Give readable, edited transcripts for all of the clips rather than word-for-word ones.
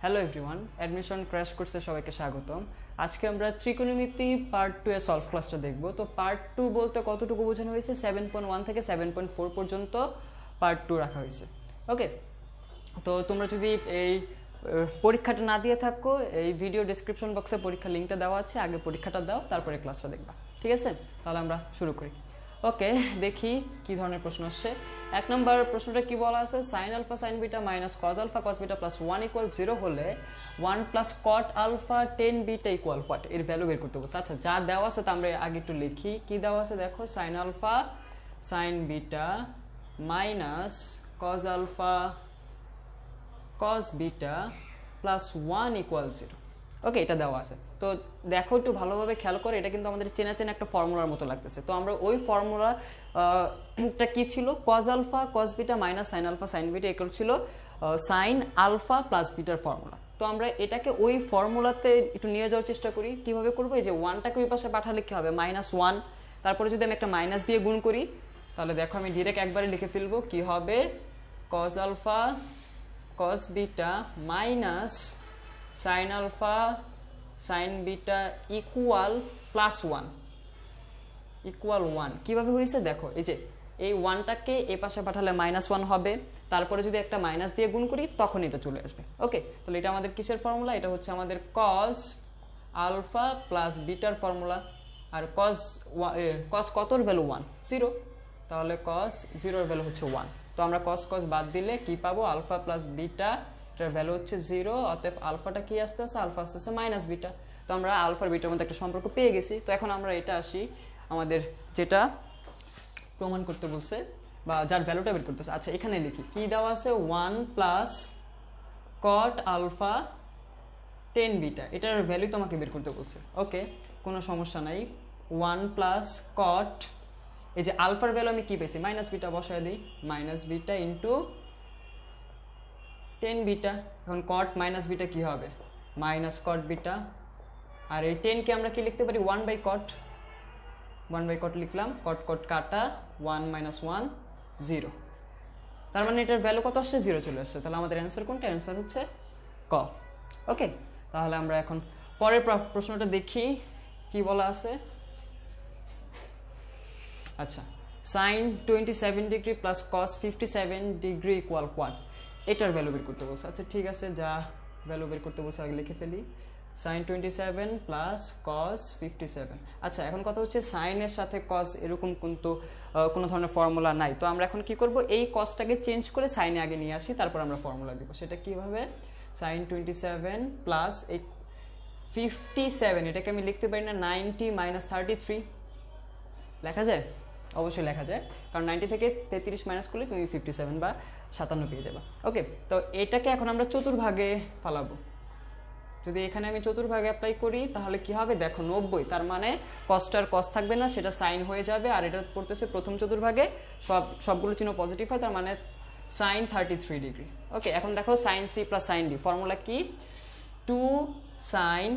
Hello everyone, admission crash কোর্সে সবাইকে স্বাগতম। আজকে আমরা ত্রিকোণমিতি পার্ট 2 এর সলভ ক্লাসটা দেখব। তো পার্ট 2 বলতে কতটুকু বোঝানো হয়েছে? 7.1 থেকে 7.4 পর্যন্ত পার্ট 2 রাখা হয়েছে। ওকে, তো তোমরা যদি এই পরীক্ষাটা না দিয়ে থাকো, এই ভিডিও ডেসক্রিপশন বক্সে পরীক্ষার লিঙ্কটা দেওয়া আছে, আগে পরীক্ষাটা দাও, তারপরে ক্লাসটা দেখবা। ঠিক আছে, তাহলে আমরা শুরু করি। ওকে, দেখি কি ধরনের প্রশ্ন আসছে। 1 নম্বর প্রশ্নটা কি বলা আছে? Sine alpha sine beta minus cos alpha cos beta plus 1 equal 0 হলে 1 plus cot alpha 10 beta equal what? এর ভ্যালু বের করতে বলছে। আচ্ছা, যা দেওয়া আছে তা আমরা আগে একটু লিখি। কি দেওয়া আছে দেখো, sine alpha sine beta minus cos alpha cos beta plus 1 equal 0। Okay, এটা দেওয়া আছে। তো দেখো, একটু ভালোভাবে খেয়াল করে, এটা কিন্তু আমাদের চেনা চেনা একটা ফর্মুলার মতো লাগতেছে। তো আমরা ওই ফর্মুলাটা কি ছিল? Cos alpha cos beta minus sine alpha sine beta equal ছিল সাইন আলফা প্লাস বিটার ফর্মুলা। তো আমরা এটাকে ওই ফর্মুলাতে একটু নিয়ে যাওয়ার চেষ্টা করি। কিভাবে করবো? এই যে 1টাকে ওই পাশে পাঠালে কি হবে? -1। তারপরে যদি আমি একটা মাইনাস দিয়ে গুণ করি, তাহলে দেখো আমি ডিরেক্ট একবারে লিখে ফেলবো। কি হবে? Cos alpha cos beta minus sine alpha sine beta equal plus 1 equal 1। কিভাবে হয়েছে দেখো, এই যে এই 1টাকে এ পাশে পাঠালে -1 হবে, তারপরে যদি একটা মাইনাস দিয়ে গুণ করি তখন এটা চলে আসবে। ওকে, তাহলে এটা আমাদের কিসের ফর্মুলা? এটা হচ্ছে আমাদের কজ আলফা প্লাস বিটার ফর্মুলা। আর কজ কতর ভ্যালু 1, 0, তাহলে কজ 0 এর ভ্যালু হচ্ছে 1। তো আমরা কজ বাদ দিলে কি পাবো? আলফা প্লাস বিটা, এটার ভ্যালু হচ্ছে 0। অতএব আলফাটা কি আসতেছে? আলফা আসতেছে মাইনাস বিটা। তো আমরা আলফার বিটার মধ্যে একটা সম্পর্ক পেয়ে গেছি। তো এখন আমরা এটা আসি আমাদের যেটা প্রমাণ করতে বলছে বা যার ভ্যালুটা বের করতেছে। আচ্ছা, এখানে লিখি। কি দেওয়া আছে? 1 প্লাস কট আলফা 10 বিটা, এটার ভ্যালু তোমাকে বের করতে বলছে। ওকে, কোনো সমস্যা নাই। 1 প্লাস কট, এই যে আলফার ভ্যালু আমি কি পেয়েছি? মাইনাস বিটা, বসায় দিই। Minus beta into 10 beta. এখন কট মাইনাস বিটা কি হবে? মাইনাস কট বিটা। আর এই 10কে আমরা কি লিখতে পারি? 1 বাই কট। 1 বাই কট লিখলাম, কট কট কাটা, 1 মাইনাস 1 0। তার মানে এটার ভ্যালু কত আসছে? 0 চলে আসছে। তাহলে আমাদের অ্যান্সার কোনটা? অ্যান্সার হচ্ছে ক। ওকে, তাহলে আমরা এখন পরের প্রশ্নটা দেখি কি বলা আছে। আচ্ছা, sine 27 degree plus cos 57 degree equal what? এটার ভ্যালু বের করতে বলছে। আচ্ছা ঠিক আছে, যা ভ্যালু বের করতে বলছে আগে লিখে ফেলি। Sine 27 plus cos 57। আচ্ছা, এখন কথা হচ্ছে সাইনের সাথে কস এরকম কিন্তু কোনো ধরনের ফর্মুলা নাই। তো আমরা এখন কি করব? এই কসটাকে চেঞ্জ করে সাইনে আগে নিয়ে আসি, তারপর আমরা ফর্মুলা দিব। সেটা কিভাবে? সাইন 27 প্লাস এই 57, এটাকে আমি লিখতে পারি না 90 মাইনাস 33? লেখা যায়? অবশ্যই লেখা যায়, কারণ 90 থেকে 33 মাইনাস করলে তুমি 57 বা 57 পেয়ে যাবে। ওকে, তো এটাকে এখন আমরা চতুর্ভাগে ফালাবো। যদি এখানে আমি চতুর্ভাগে অ্যাপ্লাই করি তাহলে কি হবে? দেখো 90, তার মানে কসটার কস থাকবে না, সেটা সাইন হয়ে যাবে। আর এটা পড়তেছে প্রথম চতুর্ভাগে, সবগুলো চিহ্ন পজিটিভ হয়, তার মানে সাইন 33 ডিগ্রি। ওকে, এখন দেখো sine C plus sine D, formula কি? 2 sine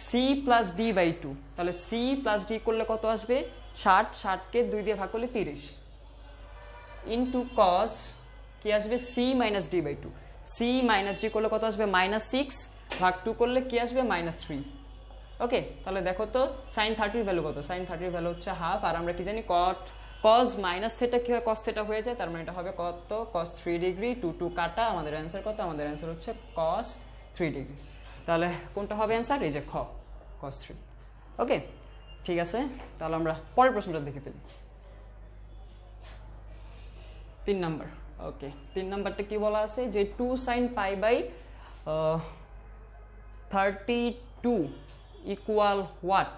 C plus D by 2। তাহলে সি প্লাস ডি করলে কত আসবে? 60, 60কে 2 দিয়ে ভাগ করলে 30, ইন্টু কস কি আসবে? C minus D by 2। C minus D করলে কত আসবে? -6 ভাগ 2 করলে কি আসবে? -3। ওকে, তাহলে দেখো তো সাইন 30 ভ্যালু কত? সাইন 30 ভ্যালু হচ্ছে হাফ। আর আমরা কি জানি? কস মাইনাস থেটা কি হয়? কস থেটা হয়ে যায়, তার মানে এটা হবে কত? কস 3 ডিগ্রি। 2 কাটা, আমাদের অ্যান্সার কত? আমাদের অ্যান্সার হচ্ছে কস 3 ডিগ্রি। তাহলে কোনটা হবে অ্যান্সার? এই যে খ, কস 3। ওকে, ঠিক আছে, তাহলে আমরা পরের প্রশ্নটা দেখে ফেলি। 3 নাম্বার। ওকে, 3 নাম্বারটা কি বলা আছে? যে 2 sine pi by 32 equal what?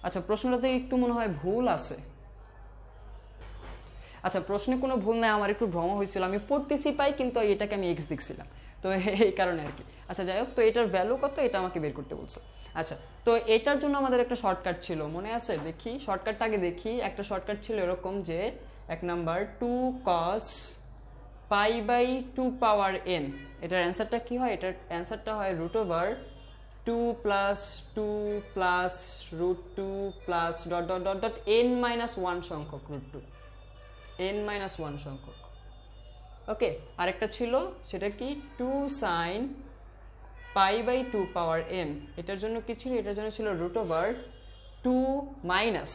আচ্ছা, প্রশ্নটাতে একটু মনে হয় ভুল আছে। আচ্ছা, প্রশ্নে কোনো ভুল নাই, আমার একটু ভ্রম হয়েছিল, আমি পড়তেছি পাই কিন্তু এটাকে আমি এক্স দেখছিলাম, তো এই কারণে আর কি। আচ্ছা যাই হোক, তো এটার ভ্যালু কত এটা আমাকে বের করতে বলছে। আচ্ছা, তো এটার জন্য আমাদের একটা শর্টকাট ছিল, মনে আছে? দেখি শর্টকাটটা আগে দেখি। একটা শর্টকাট ছিল এরকম যে 1 number 2 cos pi by 2 power n। এটার অ্যান্সারটা কি হয়? এটার অ্যান্সারটা হয় √2 plus 2 plus √2 plus dot dot dot dot n minus 1 সংখ্যক √2, n মাইনাস 1 সংখ্যক। ওকে, আরেকটা ছিল সেটা কি? 2 sine pi by 2 power n, এটার জন্য কি ছিল, এটার জন্য ছিল রুট ওভার 2 মাইনাস,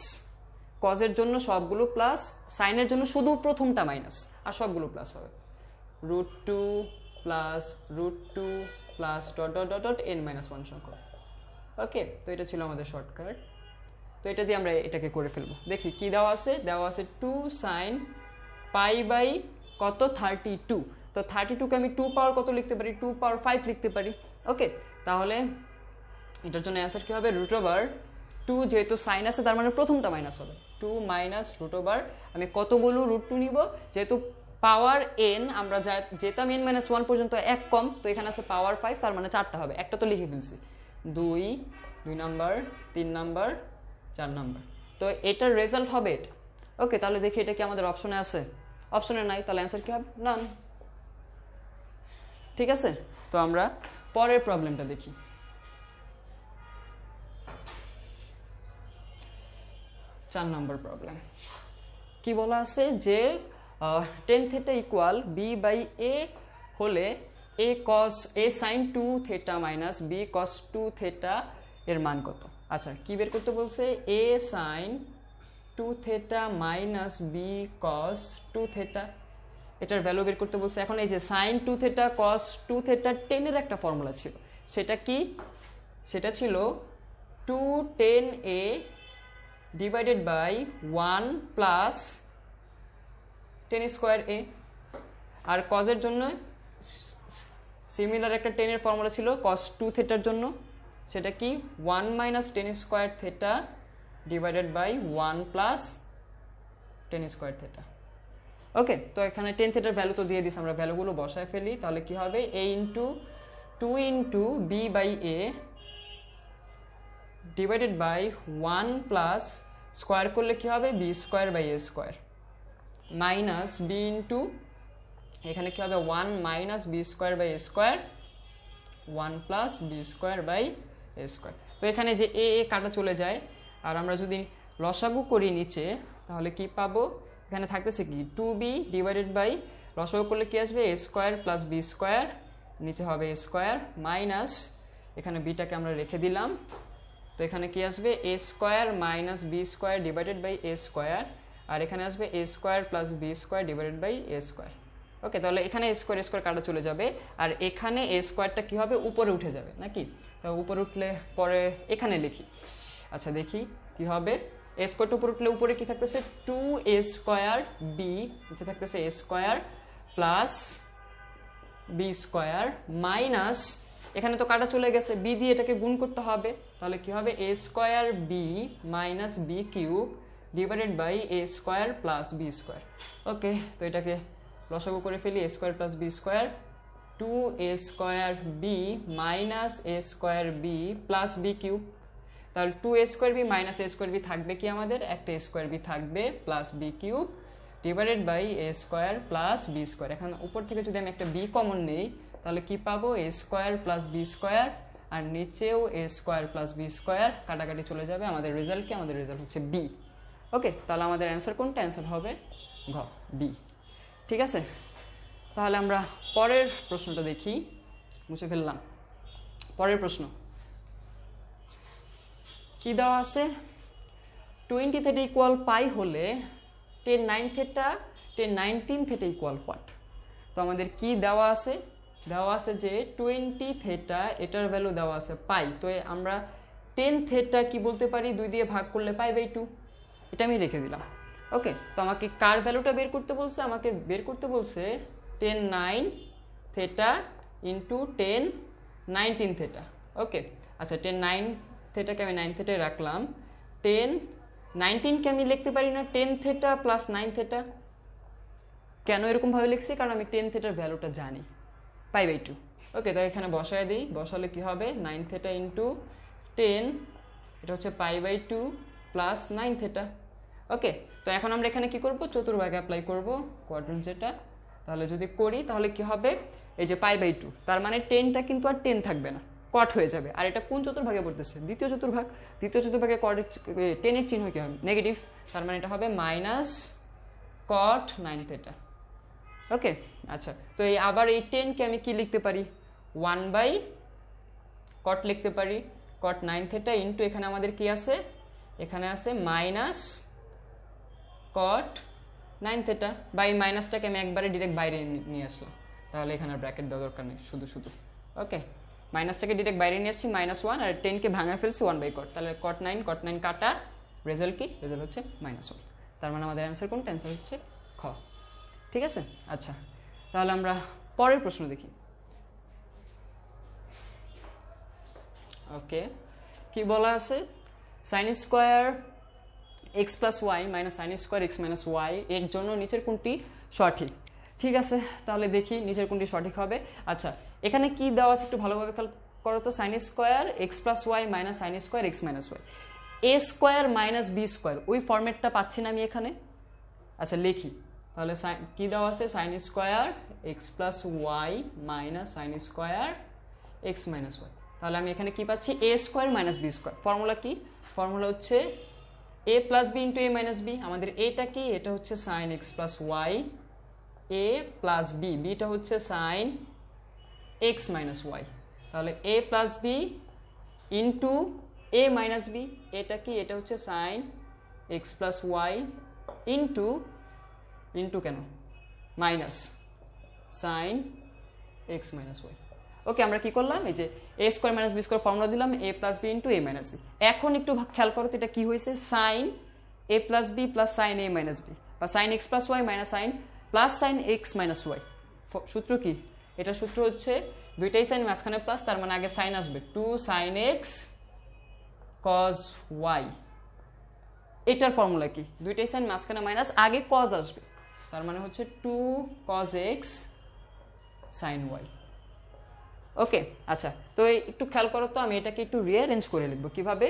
কজের জন্য সবগুলো প্লাস, সাইনের জন্য শুধু প্রথমটা মাইনাস, আর সবগুলো প্লাস হবে root 2 plus root 2 plus dot dot dot dot n minus 1 সংখ্যক। ওকে, তো এটা ছিল আমাদের শর্টকাট। তো এটা দিয়ে আমরা এটাকে করে ফেলবো। দেখি কি দেওয়া আছে, দেওয়া আছে 2 সাইন পাই বাই কত 32। তো 32কে আমি 2 পাওয়ার কত লিখতে পারি, 2 পাওয়ার 5 লিখতে পারি। ওকে, তাহলে এটার জন্য অ্যান্সার কি হবে, রুট ওভার 2, যেহেতু সাইন আছে তার মানে প্রথমটা মাইনাস হবে, 2 মাইনাস রুট ওভার, আমি কতগুলো রুট 2 নিব, যেহেতু পাওয়ার n আমরা যেতাম n মাইনাস 1 পর্যন্ত এক কম, তো এখানে আছে পাওয়ার 5, তার মানে 4টা হবে, একটা তো লিখে ফেলছি, 2 নাম্বার, 3 নাম্বার, 4 নাম্বার। তো এটার রেজাল্ট হবে এটা। ওকে, তাহলে দেখি এটা কি আমাদের অপশনে আছে, অপশনে নাই, তাহলে অ্যান্সার কি হবে, নান। ঠিক আছে, তো আমরা পরের প্রবলেমটা দেখি। চার নম্বর প্রবলেম কি বলা আছে যে tan theta equal B by A হলে A cos A sine 2 theta minus B cos 2 theta এর মান কত। আচ্ছা, কি বের করতে বলছে, A sine 2 theta minus B cos 2 theta, এটার ভ্যালু বের করতে বলছে। এখন এই যে সাইন 2 থেটা কস 2 থেটা 10 এর একটা ফর্মুলা ছিল, সেটা কি, সেটা ছিল 2 10a divided by 1 plus 10 square A. আর কজের জন্য সিমিলার একটা 10 এর ফর্মুলা ছিল কস 2 থেটার জন্য, সেটা কি 1 minus 10 square theta divided by 1 plus 10 square theta. Okay, তো এখানে 10 থেটার ভ্যালু তো দিয়ে দিস, আমরা ভ্যালুগুলো বসায় ফেলি, তাহলে কি হবে, a into 2 into B by A divided by 1 plus square করলে কি হবে, B square by A square minus B into এখানে কি হবে 1 minus B square by A square 1 plus B square by A square. তো এখানে যে এ কাটা চলে যায়, আর আমরা যদি লসাগু করি নিচে, তাহলে কি পাবো, এখানে থাকতেছে কি 2b ডিভাইডেড বাই, লসাগু করলে কি আসবে, A square plus B square, নিচে হবে এ স্কোয়ার মাইনাস, এখানে বিটাকে আমরা রেখে দিলাম, তো এখানে কি আসবে A square minus B square divided by A square, আর এখানে আসবে A square plus B square divided by A square. Okay, তাহলে এখানে এ স্কোয়ার কাটা চলে যাবে, আর এখানে এ স্কোয়ারটা কি হবে, উপরে উঠে যাবে নাকি, তো উপরে উঠলে পরে এখানে লিখি। আচ্ছা, দেখি কি হবে, এ স্কোয়ারটা উপরে উঠলে উপরে কি থাকতেছে 2a স্কোয়ার বি, নিচে থাকতেছে A square plus B square minus, এখানে তো কাটা চলে গেছে, বি দিয়ে এটাকে গুণ করতে হবে, তাহলে কি হবে A square B minus B cube divided by A square plus B square. Okay, তো এটাকে লসাগু করে ফেলি, A square plus B square, 2a square B minus A square B plus B cube, তাহলে 2a square B minus A square B থাকবে কি আমাদের, একটা এ স্কোয়ার বি থাকবে plus B cube divided by A square plus B square. এখন উপর থেকে যদি আমি একটা বি কমন নেই, তাহলে কি পাবো, এ স্কোয়ার প্লাস বি স্কোয়ার, আর নিচেও এ স্কোয়ার প্লাস বি স্কোয়ার, কাটাকাটি চলে যাবে, আমাদের রেজাল্ট কি, আমাদের রেজাল্ট হচ্ছে বি। ওকে, তাহলে আমাদের অ্যান্সার কোনটা, অ্যান্সার হবে ঘ, বি। ঠিক আছে, তাহলে আমরা পরের প্রশ্নটা দেখি, মুছে ফেললাম। পরের প্রশ্ন কি দেওয়া আছে, 20 থেটা ইকুয়াল পাই হলে 10 9 থেটা 10 19 থেটা ইকুয়াল হোয়াট। তো আমাদের কি দেওয়া আছে, দেওয়া আছে যে 20 থেটা, এটার ভ্যালু দেওয়া আছে পাই, তো আমরা 10 থেটা কি বলতে পারি, 2 দিয়ে ভাগ করলে পাই বাই 2, এটা আমি রেখে দিলাম। ওকে, তো আমাকে কার ভ্যালুটা বের করতে বলছে, আমাকে বের করতে বলছে 10 9 থেটা ইন্টু 10 19 থেটা। ওকে, আচ্ছা 10 9 থেটাকে আমি 9 থেটায় রাখলাম, 10 19কে আমি লিখতে পারি না 10 থেটা প্লাস 9 থেটা, কেন এরকম ভাবে লিখছি, কারণ আমি 10 থেটার ভ্যালুটা জানি, পাই বাই 2। ওকে, তাই এখানে বসায় দিই, বসালে কি হবে 9 থেটা ইন্টু 10, এটা হচ্ছে পাই বাই 2 প্লাস 9 থেটা। ওকে, তো এখন আমরা এখানে কি করব, চতুর্ভাগে অ্যাপ্লাই করব কোয়াড্রেন্ট যেটা, তাহলে যদি করি তাহলে কি হবে, এই যে পাই বাই 2, তার মানে 10টা কিন্তু আর 10 থাকবে না, কট হয়ে যাবে, আর এটা কোন চতুর্ভাগে পড়তেছে, দ্বিতীয় চতুর্ভাগ, দ্বিতীয় চতুর্ভাগে কট 10 এর চিহ্ন কি হবে, নেগেটিভ, তার মানে এটা হবে মাইনাস কট 9 থেটা। ওকে, আচ্ছা, তো এই আবার এই 10কে আমি কি লিখতে পারি, 1 বাই কট লিখতে পারি কট 9 থিটা ইন্টু এখানে আমাদের কি আছে, এখানে আছে মাইনাস কট 9 থিটা, বা এই মাইনাসটাকে আমি একবারে ডিরেক্ট বাইরে নিয়ে আসলাম, তাহলে এখানে ব্র্যাকেট দেওয়ার দরকার নেই, শুধু শুধু ওকে মাইনাসটাকে ডিরেক্ট বাইরে নিয়ে আসছি -1 আর 10কে ভাঙা ফেলছি 1/cot, তাহলে cot 9 কাটা, রেজাল্ট কি, রেজাল্ট হচ্ছে -1, তার মানে আমাদের অ্যান্সার কোনটা, অ্যান্সার হচ্ছে খ। ঠিক আছে, আচ্ছা তাহলে আমরা পরের প্রশ্ন দেখি। ওকে, কি বলা আছে, sin square x plus Y minus sine square x minus Y এর জন্য নিচের কোনটি সঠিক। ঠিক আছে, তাহলে দেখি নিচের কোনটি সঠিক হবে। আচ্ছা, এখানে কি দেওয়া আছে একটু ভালোভাবে খেয়াল করো তো, sine square x plus Y minus sine square x minus Y, a square minus b square, ওই ফরম্যাটটা পাচ্ছি না আমি এখানে। আচ্ছা লিখি তাহলে, কি দেওয়া আছে, sine square x plus Y minus sine square x minus Y, তাহলে আমি এখানে কি পাচ্ছি, a square minus b square. Formula কি, ফর্মুলা হচ্ছে a plus B into a minus B. আমাদের এটা কি, এটা হচ্ছে sine x plus Y, a plus B, beta হচ্ছে সাইন x মাইনাস ওয়াই, তাহলে a plus B into a minus B, এটা কি, এটা হচ্ছে sine x plus Y into, into কেন, minus sine x minus Y. Okay, আমরা কি করলাম, এই যে a square minus B square formula দিলাম, a plus B into a minus B. এখন একটু খেয়াল করো তো, এটা কি হয়েছে, sine a plus B plus sine a minus B, বা sine x plus Y minus sine plus sine x minus Y. সূত্র কি, এটা সূত্র হচ্ছে দুইটাই সাইন মাঝখানে প্লাস, তার মানে আগে সাইন আসবে, 2 সাইন x cos y। এটার ফর্মুলা কি, দুইটাই সাইন মাঝখানে মাইনাস, আগে cos আসবে, তার মানে হচ্ছে 2 cos x sin y। ওকে, আচ্ছা তো একটু খেয়াল করো তো, আমি এটাকে একটু রিঅ্যারেঞ্জ করে লিখবো কিভাবে,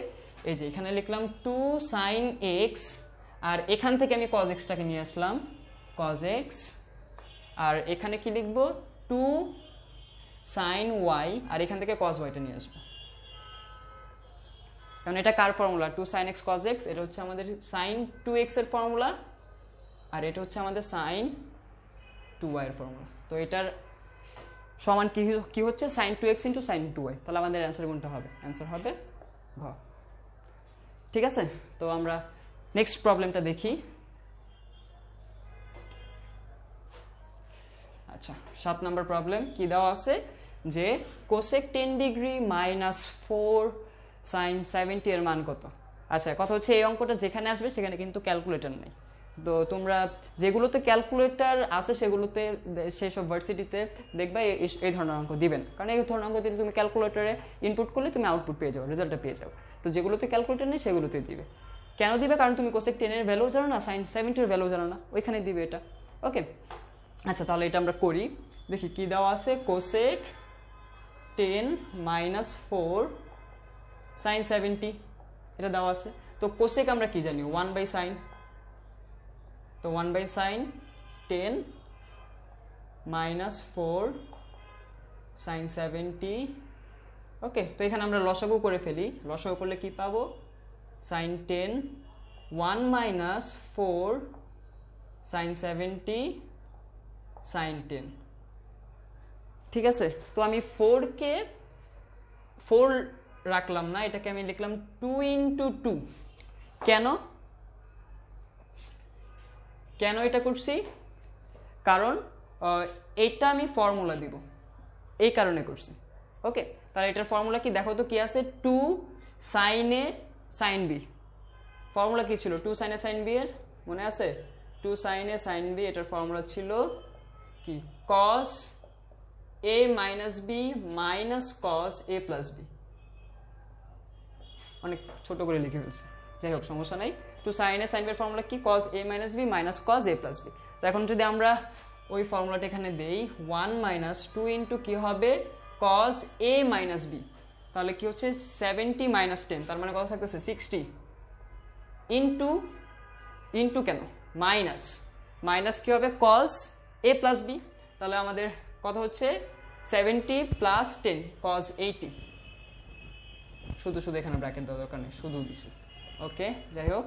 এই যে এখানে লিখলাম 2 sin x, আর এখান থেকে আমি cos x টাকে নিয়ে আসলাম cos x, আর এখানে কি লিখবো 2 sin y, আর এখান থেকে cos y টা নিয়ে আসবো, কারণ এটা কার formula, 2 sin x cos x, এটা হচ্ছে আমাদের sin 2x এর ফর্মুলা, আর এটা হচ্ছে আমাদের sin 2y এর ফর্মুলা। তো এটার সমান কি হচ্ছে, sin 2x into sin 2y, তাহলে আমাদের অ্যান্সার কোনটা হবে, অ্যান্সার হবে ঘ। ঠিক আছে, তো আমরা নেক্সট প্রবলেমটা দেখি। আচ্ছা, 7 নম্বর প্রবলেম কি দেওয়া আছে, যে কোসেক 10 ডিগ্রি মাইনাস 4 সাইন 70 এর মান কত। আচ্ছা, কথা হচ্ছে এই অঙ্কটা যেখানে আসবে সেখানে কিন্তু ক্যালকুলেটর নেই, তো তোমরা যেগুলোতে ক্যালকুলেটর আছে সেগুলোতে, সেসব ভার্সিটিতে দেখবা এই ধরনের অঙ্ক দিবেন, কারণ এই ধরনের অঙ্ক দিলে তুমি ক্যালকুলেটরে ইনপুট করলে তুমি আউটপুট পেয়ে যাও, রেজাল্টটা পেয়ে যাও। তো যেগুলোতে ক্যালকুলেটর নেই সেগুলোতে দিবে। কেন দিবে, কারণ তুমি কোসেক 10 এর ভ্যালু জানো না, সাইন 70 এর ভ্যালু জানো না, ওইখানে দিবে এটা। ওকে, আচ্ছা তাহলে এটা আমরা করি, দেখি কি দেওয়া আছে, কোসেক 10 মাইনাস 4 সাইন 70 এটা দেওয়া আছে। তো কোসেক আমরা কি জানি, 1 বাই সাইন, তো 1 বাই সাইন 10 মাইনাস 4 সাইন 70। ওকে, তো এখানে আমরা লসাগু করে ফেলি, লসাগু করলে কি পাবো, সাইন 10 1 মাইনাস 4 সাইন 70 সাইন 10। ঠিক আছে, তো আমি 4কে 4 রাখলাম না, এটাকে আমি লিখলাম 2 ইন্টু 2। কেন কেন এটা করছি, কারণ এইটা আমি ফর্মুলা দিব, এই কারণে করছি। ওকে, তাহলে এটার ফর্মুলা কি দেখো তো, কি আছে, 2 sine A sine B, formula কি ছিল, 2 সাইন এ সাইন বি এর মনে আছে, 2 সাইন এ সাইন বি, এটার ফর্মুলা ছিল কি, cos a minus B minus cos a plus B. অনেক ছোট করে লিখে ফেলছি, যাই হোক সমস্যা নাই। 2 সাইন এ সাইন বি এর ফর্মুলা কি, cos a minus B minus cos a plus B. তো এখন যদি আমরা ওই ফর্মুলাটা এখানে দেই, 1 মাইনাস 2 ইন্টু কি হবে, cos a মাইনাস বি, তাহলে কি হচ্ছে 70 মাইনাস 10, তার মানে কত থাকতেছে 60 ইন্টু, ইন্টু কেন মাইনাস, মাইনাস কি হবে cos a প্লাস বি, তাহলে আমাদের কত হচ্ছে 70 প্লাস 10 cos 80। শুধু শুধু এখানে ব্র্যাকেট দেওয়ার দরকার নেই, শুধু দিছি। ওকে, যাই হোক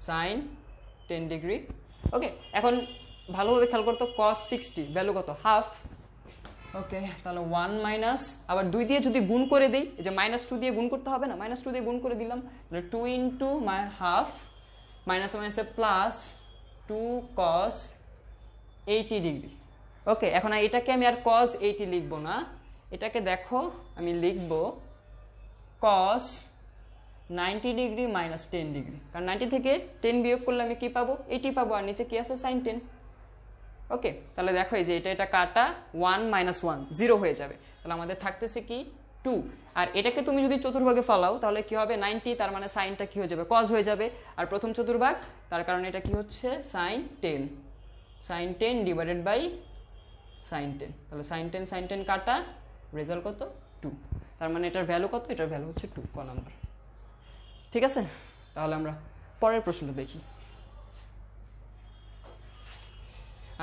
সাইন 10 ডিগ্রি। ওকে, এখন ভালোভাবে খেয়াল করতো, cos 60 ভ্যালু কত, হাফ, ওকে, তাহলে 1 মাইনাস আবার 2 দিয়ে যদি গুণ করে দিই, এই যে -2 দিয়ে গুণ করতে হবে না, -2 দিয়ে গুণ করে দিলাম, তাহলে 2 ইন্টু হাফ মাইনাস মাইনাসে প্লাস 2 cos 80 ডিগ্রি। ওকে, এখন এটাকে আমি আর cos 80 লিখবো না, এটাকে দেখো আমি লিখবো cos 90 ডিগ্রি মাইনাস 10 ডিগ্রি, কারণ 90 থেকে 10 বিয়োগ করলে আমি কি পাবো, 80 পাবো, আর নিচে কি আছে sin 10। ওকে, তাহলে দেখো এই যে এটা কাটা 1 মাইনাস 1 0 হয়ে যাবে, তাহলে আমাদের থাকতেছে কি 2। আর এটাকে তুমি যদি চতুর্ভাগে ফলাও তাহলে কি হবে 90, তার মানে সাইনটা কি হয়ে যাবে, cos হয়ে যাবে, আর প্রথম চতুর্ভাগ তার কারণে এটা কি হচ্ছে sin 10 ডিভাইডেড বাই sin 10, তাহলে sin 10 কাটা রেজাল্ট কত 2, তার মানে এটার ভ্যালু কত, এটার ভ্যালু হচ্ছে 2 ক নাম্বার। ঠিক আছে, তাহলে আমরা পরের প্রশ্নটা দেখি।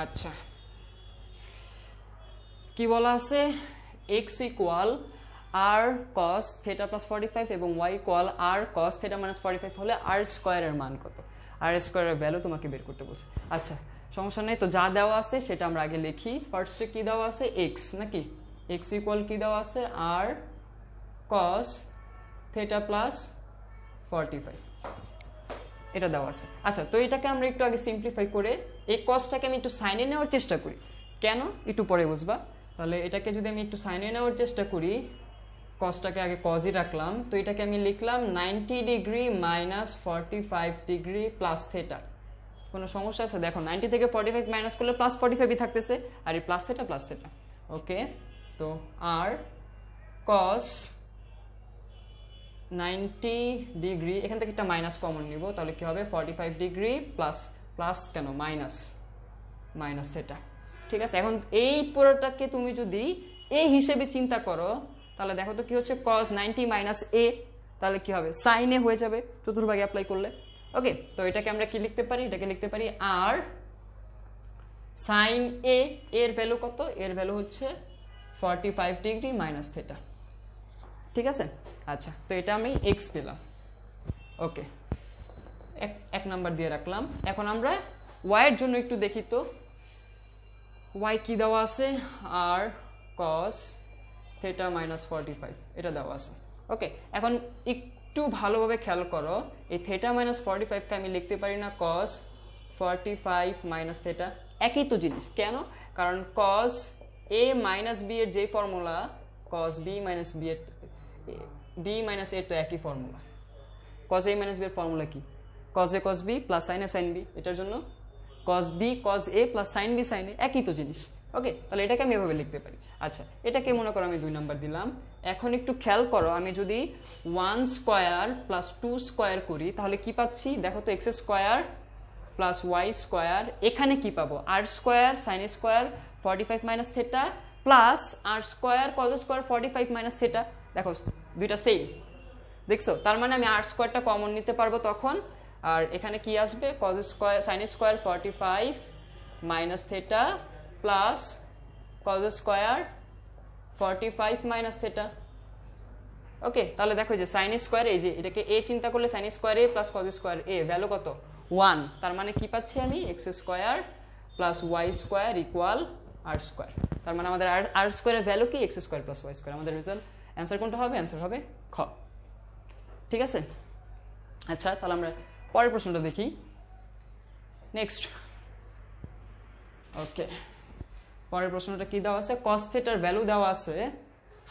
আচ্ছা, কি বলা আছে, x equal r cos theta plus 45 এবং y equal r cos theta minus 45 হলে r স্কয়ারের মান কত, r স্কয়ারের ভ্যালু তোমাকে বের করতে বলছে। আচ্ছা, সমস্যা নেই, তো যা দেওয়া আছে সেটা আমরা আগে লিখি। ফার্স্টে কি দেওয়া আছে, x নাকি, x ইকুয়াল কি দেওয়া আছে, r cos থিটা প্লাস 45 এটা দেওয়া আছে। আচ্ছা, তো এটাকে আমরা একটু আগে সিম্পলিফাই করে এই কসটাকে আমি একটু সাইনে নেওয়ার চেষ্টা করি, কেন একটু পরে বুঝবা। তাহলে এটাকে যদি আমি একটু সাইনে নেওয়ার চেষ্টা করি, কসটাকে আগে কজই রাখলাম, তো এটাকে আমি লিখলাম 90 degree minus 45 degree plus theta. কোনো সমস্যা আছে, দেখো 90 থেকে 45 মাইনাস করলে প্লাস 45ই থাকতেছে, আর এই প্লাস থিটা। ওকে, তো আর কস 90 ডিগ্রি, এখান থেকে একটা মাইনাস কমন নিব, তাহলে কি হবে 45 ডিগ্রি প্লাস কেন মাইনাস থিটা। ঠিক আছে, এখন এই পুরোটাকে তুমি যদি এ হিসেবে চিন্তা করো তাহলে দেখো তো কি হচ্ছে, cos 90 মাইনাস এ, তাহলে কি হবে sin এ হয়ে যাবে চতুর্ভাগে অ্যাপ্লাই করলে। ওকে, তো এটাকে আমরা কি লিখতে পারি, এটাকে লিখতে পারি আর sin এ, এর ভ্যালু কত, এর ভ্যালু হচ্ছে 45 ডিগ্রি মাইনাস থিটা। ঠিক আছে, আচ্ছা, তো এটা আমি x পেলাম। ওকে, এক নাম্বার দিয়ে রাখলাম। এখন আমরা y এর জন্য একটু দেখি, তো y কি দেওয়া আছে, r cos থিটা মাইনাস 45 এটা দেওয়া আছে। ওকে, এখন একটু ভালোভাবে খেয়াল করো, এই থিটা মাইনাস 45 কে আমি লিখতে পারি না cos 45 মাইনাস থিটা, একই তো জিনিস। কেন, কারণ cos a মাইনাস b এর যে formula, cos b minus b এর তো একই formula. cos a minus b এর ফর্মুলা কি, cos a cos b plus sin a sin b, এটার জন্য cos b cos a plus sin b sin a, একই তো জিনিস। ওকে, তাহলে এটাকে আমি এভাবে লিখতে পারি। আচ্ছা, এটাকে মনে করো আমি 2 নাম্বার দিলাম। এখন একটু খেয়াল করো, আমি যদি 1 স্কয়ার প্লাস 2 স্কয়ার করি তাহলে কি পাচ্ছি, দেখো তো x square plus y square, এখানে কি পাবো, r square sin square 45 minus theta plus r square cos square 45 minus theta. দেখো দুইটা সেম, দেখছো, তার মানে আমি r স্কয়ারটা কমন নিতে পারবো তখন, আর এখানে কি আসবে, cos square sin square 45 minus theta plus cos square 45 minus theta. Okay, তাহলে দেখো যে sin স্কয়ার, এই যে এটাকে a চিন্তা করলে sin square a plus cos square a, value কত 1, তার মানে কি পাচ্ছি আমি, x square plus y square equal r square. তার মানে আমাদের r স্কয়ারের ভ্যালু কি, x square plus y square. আমাদের রেজাল্ট অ্যান্সার কোনটা হবে, অ্যান্সার হবে খ। ঠিক আছে, আচ্ছা, তাহলে আমরা পরের প্রশ্নটা দেখি। নেক্সট, ওকে, পরের প্রশ্নটা কি দেওয়া আছে, cos থিটার ভ্যালু দেওয়া আছে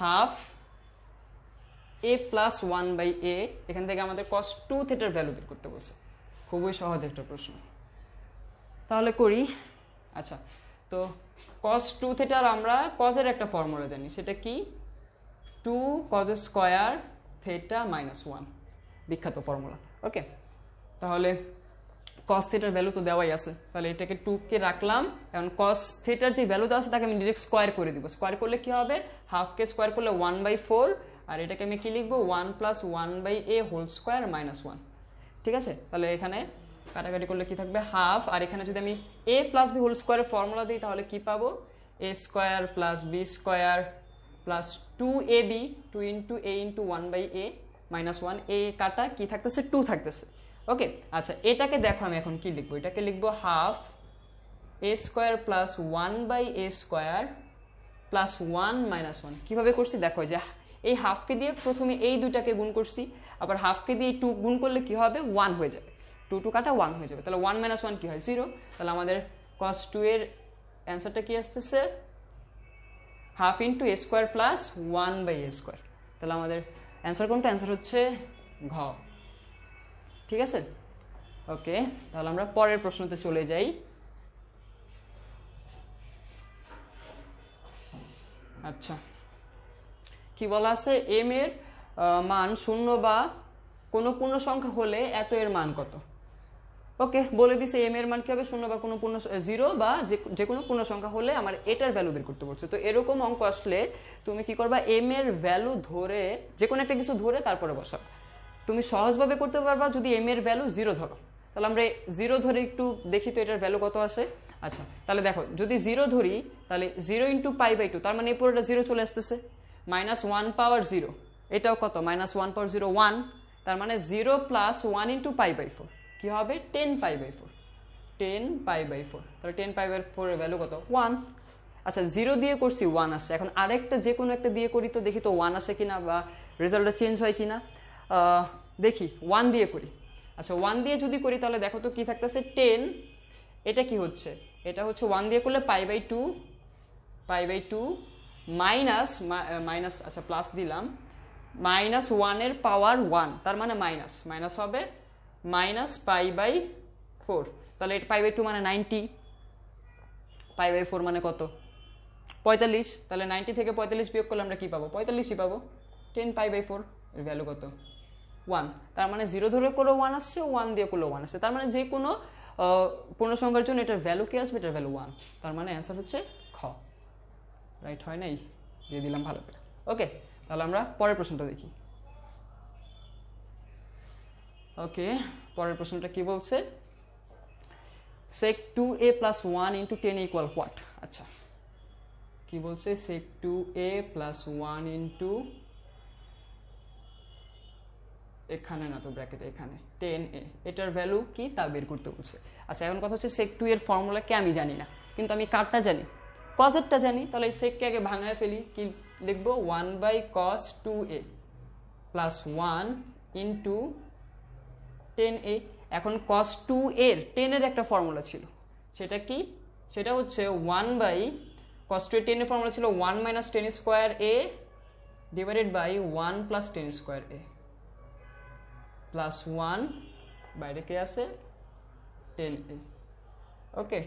half a plus 1 by a, এখান থেকে আমাদের cos 2 থিটার ভ্যালু বের করতে বলছে। খুবই সহজ একটা প্রশ্ন, তাহলে করি। আচ্ছা, তো cos 2 থিটার আমরা cos এর একটা ফর্মুলা জানি, সেটা কি 2 cos স্কয়ার থিটা মাইনাস 1, বিখ্যাত ফর্মুলা। ওকে, তাহলে cos থিটার ভ্যালু তো দেওয়াই আছে, তাহলে এটাকে 2 কে রাখলাম। এখন cos থিটার যে ভ্যালু দেওয়া আছে তাকে আমি ডাইরেক্ট স্কয়ার করে দিব। স্কয়ার করলে কি হবে, হাফ কে স্কয়ার করলে 1/4, আর এটাকে আমি কি লিখবো, 1 plus 1/a whole square minus 1। ঠিক আছে, তাহলে এখানে কাটাকাটি করলে কি থাকবে, হাফ, আর এখানে যদি আমি a প্লাস b হোল স্কয়ারের ফর্মুলা দিই তাহলে কি পাবো, a square plus b square plus 2ab, 2 into a into 1/a minus 1, a কাটা কি থাকতেছে, 2 থাকতেছে। ওকে, আচ্ছা, এটাকে দেখো আমি এখন কি লিখবো, এটাকে লিখবো half a square plus 1/a square plus 1 minus 1 কীভাবে করছি দেখো, যে এই হাফকে দিয়ে প্রথমে এই দুইটাকে গুণ করছি, আবার হাফকে দিয়ে 2 গুণ করলে কি হবে 1 হয়ে যাবে, 2 কাটা 1 হয়ে যাবে, তাহলে 1 মাইনাস 1 কি হয় 0। তাহলে আমাদের cos 2 এর অ্যান্সারটা কি আসতেছে হাফ ইন্টু এ স্কোয়ার প্লাস 1/a²। তাহলে আমাদের অ্যান্সার কোনটা, অ্যান্সার হচ্ছে ঘ। ঠিক আছে, ওকে। তাহলে আমরা পরের প্রশ্নতে চলে যাই। আচ্ছা, কি বলা আছে, এম এর মান 0 বা কোনো পূর্ণ সংখ্যা হলে এত এর মান কত। ওকে, বলে দিছে এম এর মান কি হবে 0 বা কোনো পূর্ণ 0 বা যে কোনো পূর্ণ সংখ্যা হলে আমার এটার ভ্যালু বের করতে বলছে। তো এরকম অঙ্ক আসলে তুমি কি করবা, এম এর ভ্যালু ধরে যে কোনো একটা কিছু ধরে তারপরে বসাও। তুমি সহজভাবে করতে পারবা যদি এম এর ভ্যালু 0 ধরো। তাহলে আমরা 0 ধরে একটু দেখি তো এটার ভ্যালু কত আসে। আচ্ছা, তাহলে দেখো যদি 0 ধরি তাহলে 0 × π/2, তার মানে এই পুরোটা 0 চলে আসতেছে, -1 পাওয়ার 0, এটাও কত -1 পাওয়ার 0 1, তার মানে 0 প্লাস 1 × π/4 কি হবে 10π/4, 10π/4। তাহলে 10π/4 এর ভ্যালু কত 1। আচ্ছা, 0 দিয়ে করছি 1 আসছে, এখন আরেকটা যে কোনো একটা দিয়ে করি তো দেখি তো 1 আসে কিনা বা রেজাল্টটা চেঞ্জ হয় কিনা। দেখি 1 দিয়ে করি। আচ্ছা, 1 দিয়ে যদি করি তাহলে দেখো তো কি থাকতেছে 10, এটা কি হচ্ছে, এটা হচ্ছে 1 দিয়ে করলে π/2 মাইনাস আচ্ছা প্লাস দিলাম -1 এর পাওয়ার 1, তার মানে মাইনাস হবে -π/4। তাহলে এটা π/2 মানে 90, π/4 মানে কত 45। তাহলে 90 থেকে 45 বিয়োগ করলে আমরা কি পাবো 45ই পাবো। 10π/4 এর ভ্যালু কত 1। তার মানে 0 ধরে করলেও 1 আসছে, 1 দিয়ে করলেও 1 আসছে, তার মানে যে কোনো পূর্ণ সংখ্যার জন্য এটার ভ্যালু কি আসবে, এটার ভ্যালু 1। তার মানে অ্যান্সার হচ্ছে খ। রাইট হয় নাই, দিয়ে দিলাম ভালো করে। ওকে, তাহলে আমরা পরের প্রশ্নটা দেখি। ওকে, পরের প্রশ্নটা কি বলছে, sec 2a plus 1 into 10 equal what। আচ্ছা, কি বলছে sec 2a plus 1 into এখানে না তো ব্র্যাকেটে, এখানে 10a, এটার ভ্যালু কি তা বের করতে বলছে। আচ্ছা, এখন কথা হচ্ছে sec 2 এর ফর্মুলা কে আমি জানি না, কিন্তু আমি কারটা জানি, কজেরটা জানি। তাহলে sec কে আগে ভাঙায় ফেলি, কি লিখবো 1/cos 2a plus 1 into 10a। এখন cos 2 এর 10 এর একটা ফর্মুলা ছিল, সেটা কি, সেটা হচ্ছে 1/cos 2 এর 10 এর ফর্মুলা ছিল 1 minus 10 square a divided by 1 plus 10 square a plus 1 বাইরে কে আছে 10a। ওকে,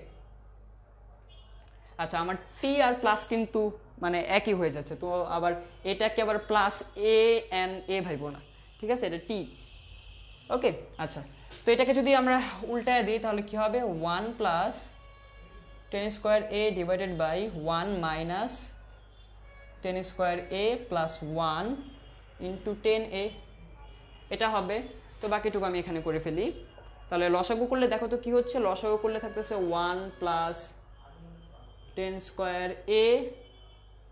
আচ্ছা, আমার t আর প্লাস কিন্তু মানে একই হয়ে যাচ্ছে, তো আবার এটাকে আবার প্লাস a and a ভাইবো না, ঠিক আছে, এটা t। ওকে, আচ্ছা, তো এটাকে যদি আমরা উল্টায় দিই তাহলে কি হবে 1 plus 10 square a divided by 1 minus 10 square a plus 1 into 10a, এটা হবে। তো বাকিটুকু আমি এখানে করে ফেলি। তাহলে লসাগু করলে দেখো তো কি হচ্ছে, লসাগু করলে থাকতেছে 1 plus 10 square a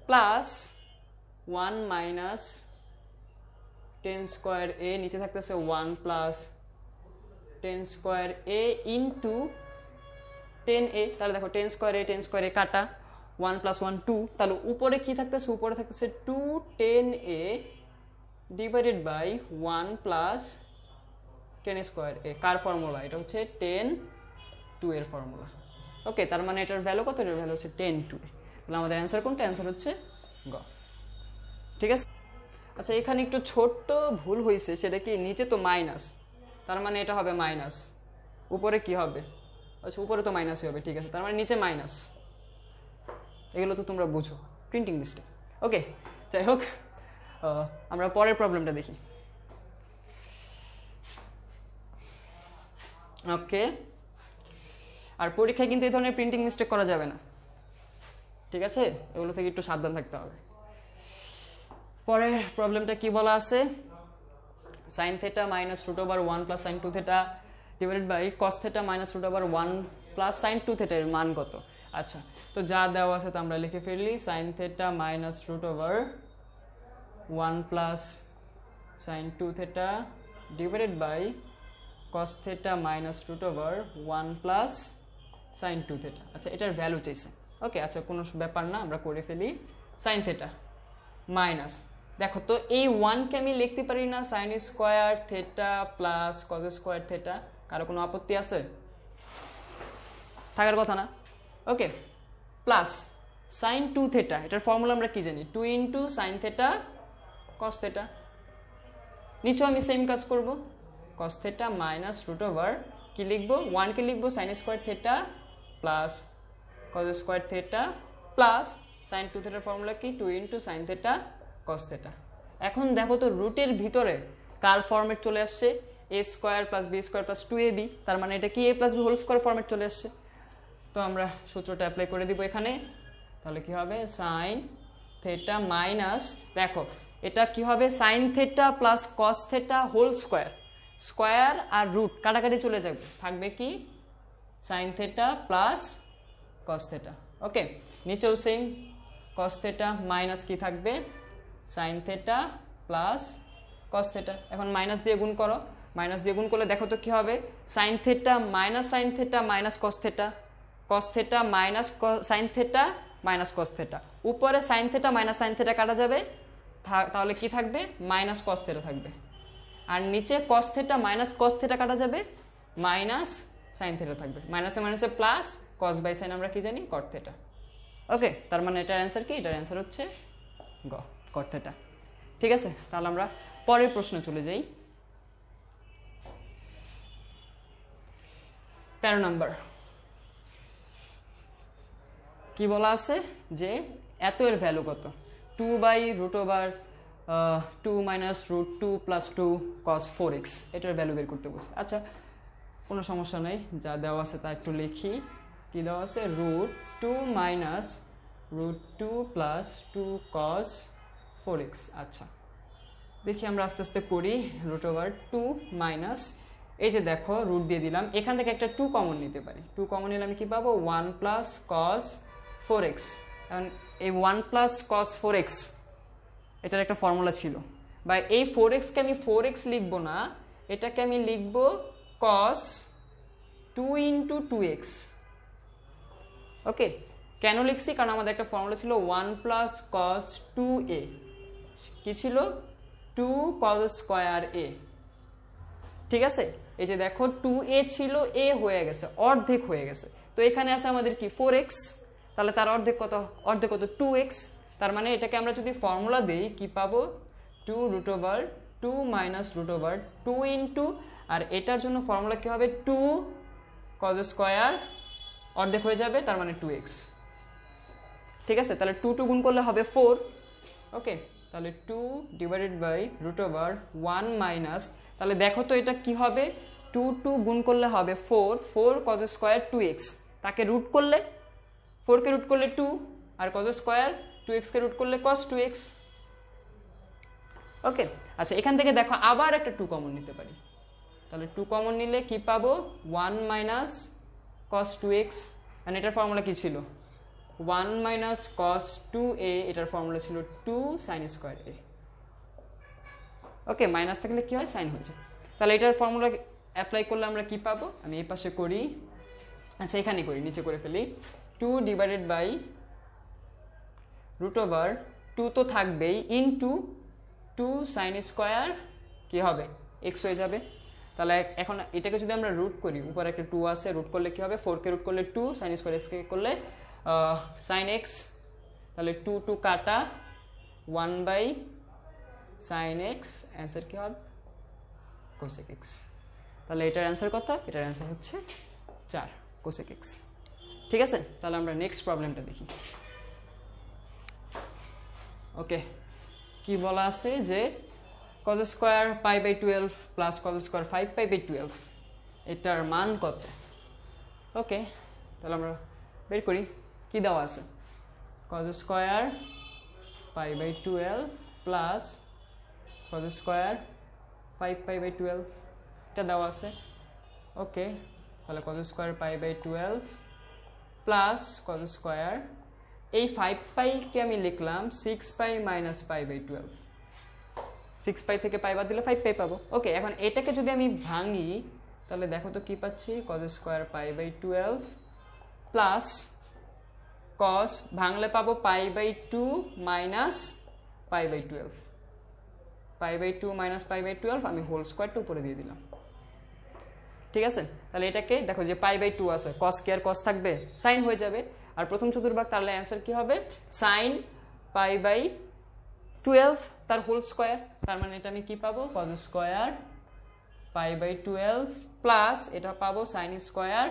plus 1 minus 10 square a, নিচে থাকতেছে 1 plus 10 square a into 10a। তাহলে দেখো 10 square a কাটা, 1 plus 1 2, তাহলে উপরে কি থাকতেছে, উপরে থাকতেছে 2 10a divided by 1 plus 10 square a। Car formula, এটা হচ্ছে 10 2 এর ফর্মুলা। ওকে, তার মানে এটার ভ্যালু কত, এটার ভ্যালু হচ্ছে 10 2। তাহলে আমাদের অ্যান্সার কোনটা, অ্যান্সার হচ্ছে গ। ঠিক আছে, আচ্ছা, এখানে একটু ছোট্ট ভুল হয়েছে, সেটা কি নিচে তো মাইনাস, তার মানে এটা হবে মাইনাস, উপরে কি হবে, আচ্ছা উপরে তো মাইনাসই হবে, ঠিক আছে, তার মানে নিচে মাইনাস। এগুলো তো তোমরা বুঝো, প্রিন্টিং মিস্টেক। ওকে, যাই হোক, আমরা পরের প্রবলেমটা দেখি। ওকে, আর পরীক্ষায় কিন্তু এই ধরনের প্রিন্টিং মিস্টেক করা যাবে না, ঠিক আছে, এগুলো থেকে একটু সাবধান থাকতে হবে। পরের প্রবলেমটা কি বলা আছে, sin theta minus √1 plus sin 2 theta divided by cos theta minus √1 plus sin 2 theta এর মান কত। আচ্ছা, তো যা দেওয়া আছে তা আমরা লিখে ফেললি, sin theta minus √1 plus sin 2 theta divided by cos theta minus √1 plus sin 2 theta। আচ্ছা, এটার ভ্যালু চাইছে। ওকে, আচ্ছা, কোনো ব্যাপার না, আমরা করে ফেলি। সাইন থেটা মাইনাস, দেখো তো এই 1 কে আমি লিখতে পারি না sine square theta plus cos square theta? কারো কোনো আপত্তি আছে? থাকার কথা না। ওকে, প্লাস সাইন 2 থেটা, এটার ফর্মুলা আমরা কি জানি? 2 into sine theta cos theta. নিচেও আমি সেম কাজ করব, cos theta minus root over কি লিখবো? 1 কে লিখবো sine square theta plus cos square theta plus sine 2 থেটার ফর্মুলা কি? 2 into sine theta cos theta. এখন দেখো তো রুটের ভিতরে কার ফর্মেট চলে আসছে? A square plus B square plus 2ab, তার মানে এটা কি A plus B whole square format চলে আসছে। তো আমরা সূত্রটা অ্যাপ্লাই করে দিব এখানে, তাহলে কি হবে? সাইন থেটা মাইনাস, দেখো এটা কি হবে? Sine theta plus cos theta whole square, square আর রুট কাটাকাটি চলে যাবে, থাকবে কি? Sine theta plus cos theta. Okay, নিচেও সেম, কস থেটা মাইনাস কি থাকবে? Sine theta plus cos theta. এখন মাইনাস দিয়ে গুণ করো, মাইনাস দিয়ে গুণ করলে দেখো তো কি হবে? Sine theta minus sine theta minus cos theta, cos theta minus sine theta minus cos theta, উপরে sine theta minus sine theta কাটা যাবে, তাহলে কি থাকবে? মাইনাস কস থেটা থাকবে। আর নিচে কস থেটা মাইনাস কস থেটা কাটা যাবে, মাইনাস সাইন থেটা থাকবে। মাইনাসে মাইনাসে প্লাস, কস বাই সাইন আমরা কি জানি? কট থেটা। ওকে, তার মানে এটার অ্যান্সার কি? এটার অ্যান্সার হচ্ছে গ, কট থেটা। ঠিক আছে, তাহলে আমরা পরের প্রশ্ন চলে যাই। 13 নাম্বার কি বলা আছে? যে এত এর ভ্যালু কত? 2 by root over 2 minus root 2 plus 2 cos 4x, এটার ভ্যালু বের করতে বলছে। আচ্ছা, কোনো সমস্যা নেই, যা দেওয়া আছে তা একটু লিখি। কি দেওয়া আছে? Root 2 minus root 2 plus 2 cos 4x। আচ্ছা, দেখি আমরা আস্তে আস্তে করি। রুট ওভার 2 মাইনাস, এই যে দেখো রুট দিয়ে দিলাম, এখান থেকে একটা 2 কমন নিতে পারি। 2 কমন নিলে আমি কি পাবো? 1 প্লাস কস 4x। এখন এই 1 প্লাস কস 4x এটার একটা ফর্মুলা ছিল, বা এই 4x কে আমি 4x লিখবো না, এটাকে আমি লিখবো কস 2 ইন্টু 2x। ওকে, কেন লিখছি? কারণ আমাদের একটা ফর্মুলা ছিল 1 প্লাস কস 2a, কি ছিল? 2 কস স্কয়ার a। ঠিক আছে, এই যে দেখো 2a ছিল, a হয়ে গেছে, অর্ধেক হয়ে গেছে। তো এখানে আছে আমাদের কি? 4x, তাহলে তার অর্ধেক কত? অর্ধেক কত? 2x। তার মানে এটাকে আমরা যদি ফর্মুলা দেই কি পাবো? 2 root over 2 minus root over 2 into, আর এটার জন্য ফর্মুলা কি হবে? 2 কজ স্কয়ার, অর্ধেক হয়ে যাবে, তার মানে 2x। ঠিক আছে, তাহলে 2 2 গুণ করলে হবে 4। ওকে, তাহলে 2 divided by root over 1 minus, তাহলে দেখো তো এটা কি হবে? 2 2 গুণ করলে হবে 4, 4 কজ স্কয়ার 2x, তাকে রুট করলে 4 কে রুট করলে 2, আর কজ স্কয়ার 2x কে রুট করলে cos 2x। ওকে, আচ্ছা এখান থেকে দেখো আবার একটা 2 কমন নিতে পারি, তাহলে 2 কমন নিলে কি পাবো? 1 মাইনাস cos 2x, আর এটার ফর্মুলা কি ছিল? 1 মাইনাস cos 2a, এটার ফর্মুলা ছিল 2 sin square a। Okay, minus থাকলে কি হয়? সাইন হয়ে যায়। তাহলে এটার ফর্মুলা অ্যাপ্লাই করলে আমরা কি পাবো? আমি এই পাশে করি, আচ্ছা এখানে করি, নিচে করে ফেলি। 2 ডিভাইডেড বাই রুট ওভার 2 তো থাকবেই, ইনটু 2 সাইন স্কয়ার কি হবে? x হয়ে যাবে। তাহলে এখন এটাকে যদি আমরা রুট করি, উপরে একটা 2 আছে, রুট করলে কি হবে? 4 কে রুট করলে 2, সাইন স্কয়ার x কে করলে সাইন x, তাহলে 2 2 কাটা, 1 বাই সাইন x, অ্যান্সার কি হবে? Cosec x। তাহলে এটার অ্যান্সার কত? এটার অ্যান্সার হচ্ছে 4 কোসেক x। ঠিক আছে, তাহলে আমরা নেক্সট প্রবলেমটা দেখি। ওকে, কি বলা আছে? যে cos square pi by 12 plus cos square 5 pi by 12, এটার মান কত? ওকে, তাহলে আমরা বের করি। কি দেওয়া আছে? cos square pi by 12 plus cos square 5 pi by 12, এটা দেওয়া আছে। ওকে, তাহলে cos square pi by 12 plus cos square, এই 5 পাইকে আমি লিখলাম 6 পাই মাইনাস পাই বাই 12, 6 পাই থেকে পাই বাদ দিলে 5 পাই পাবো। ওকে, এখন এটাকে যদি আমি ভাঙি তাহলে দেখো তো কি পাচ্ছি? cos square pi by 12 plus cos ভাঙলে পাবো π/2 মাইনাস π/12, π/2 মাইনাস π/12 আমি হোল স্কয়ারটা উপরে দিয়ে দিলাম। ঠিক আছে, তাহলে এটাকে দেখো যে π/2 আছে, cos কি আর cos থাকবে, sin হয়ে যাবে। আর প্রথম চতুর্ভাগ, তাহলে অ্যান্সার কি হবে sin π/12 তার হোল স্কয়ার। তার মানে এটা আমি কি পাবো cos স্কয়ার π/12 প্লাস এটা পাবো sin স্কয়ার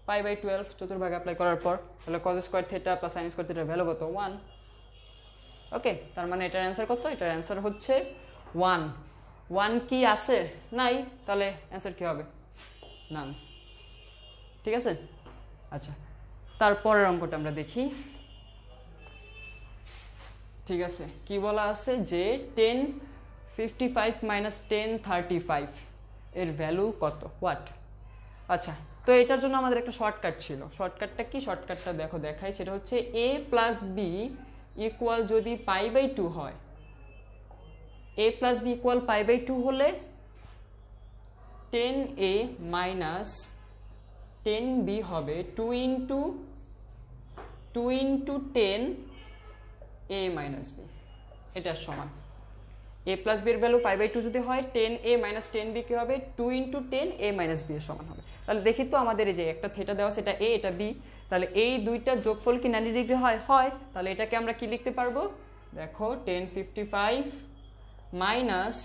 π/12 চতুর্ভাগ অ্যাপ্লাই করার পর। তাহলে cos square theta plus sin square থিটার ভ্যালু কত 1। ওকে, তার মানে এটার অ্যান্সার কত, এটার অ্যান্সার হচ্ছে 1। 1 কি আছে, নাই, তাহলে অ্যান্সার কি হবে নান। ঠিক আছে, আচ্ছা তারপরের অঙ্কটা আমরা দেখি। ঠিক আছে, কি বলা আছে যে 1055 মাইনাস 1035 এর ভ্যালু কত, হোয়াট। আচ্ছা, তো এটার জন্য আমাদের একটা শর্টকাট ছিল। শর্টকাটটা কি, শর্টকাটটা দেখো দেখাই, সেটা হচ্ছে a প্লাস বি ইকুয়াল যদি π/2 হয়, a প্লাস বি ইকুয়াল π/2 হলে 10a মাইনাস 10b হবে 2 ইন্টু 10 a মাইনাস b, এটার সমান। a প্লাস b এর ভ্যালু π/2 যদি হয় 10a মাইনাস 10b কি হবে 2 ইন্টু 10a মাইনাস b এর সমান হবে। তাহলে দেখি তো আমাদের এই যে একটা থিটা দেওয়া আছে, এটা a এটা b, তাহলে এই দুইটার যোগফল কি 90 ডিগ্রি হয়, হয়। তাহলে এটাকে আমরা কি লিখতে পারবো, দেখো 1055 মাইনাস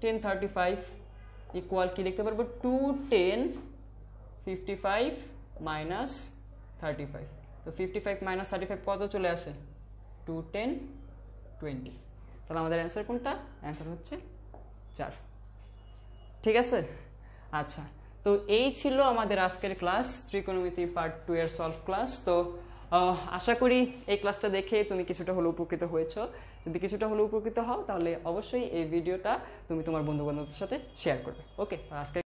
1035 ইকুয়াল কি লিখতে পারবো 21055 মাইনাস 35। তো 55 মাইনাস 35 কত চলে আসে 210 20। তাহলে আমাদের অ্যান্সার কোনটা, অ্যান্সার হচ্ছে 4। ঠিক আছে, আচ্ছা তো এই ছিল আমাদের আজকের ক্লাস, ত্রিকোণমিতি পার্ট 2 এর সলভ ক্লাস। তো আশা করি এই ক্লাসটা দেখে তুমি কিছুটা হলেও উপকৃত হয়েছো। যদি কিছুটা হলেও উপকৃত হও তাহলে অবশ্যই এই ভিডিওটা তুমি তোমার বন্ধু বান্ধবদের সাথে শেয়ার করবে। ওকে, আজকে